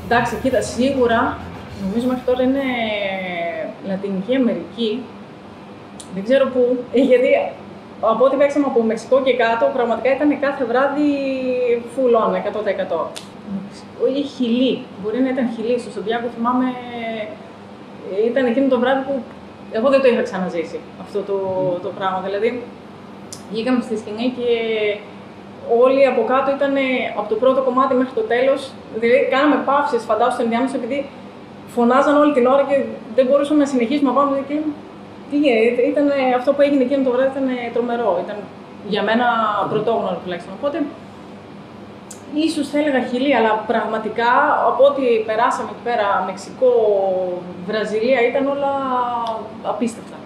Εντάξει, κοίτα, σίγουρα νομίζω μέχρι τώρα είναι Λατινική Αμερική. Δεν ξέρω πού, γιατί από ό,τι παίξαμε από Μεξικό και κάτω, πραγματικά ήταν κάθε βράδυ full on, 100%. Μεξικό ή Χιλή, μπορεί να ήταν Χιλή, στο Σαντιάγκο θυμάμαι, ήταν εκείνο το βράδυ που εγώ δεν το είχα ξαναζήσει αυτό το πράγμα. Δηλαδή, βγήκαμε στη σκηνή και όλοι από κάτω ήταν από το πρώτο κομμάτι μέχρι το τέλος. Δηλαδή, κάναμε παύσεις, φαντάζομαι, στο ενδιάμεσο, επειδή φωνάζαν όλη την ώρα και δεν μπορούσαμε να συνεχίσουμε πάνω. Ήταν αυτό που έγινε εκείνο το βράδυ, ήταν τρομερό. Ήταν για μένα πρωτόγνωρο τουλάχιστον. Οπότε, ίσως θα έλεγα Χιλή, αλλά πραγματικά από ό,τι περάσαμε εκεί πέρα, Μεξικό, Βραζιλία, ήταν όλα απίστευτα.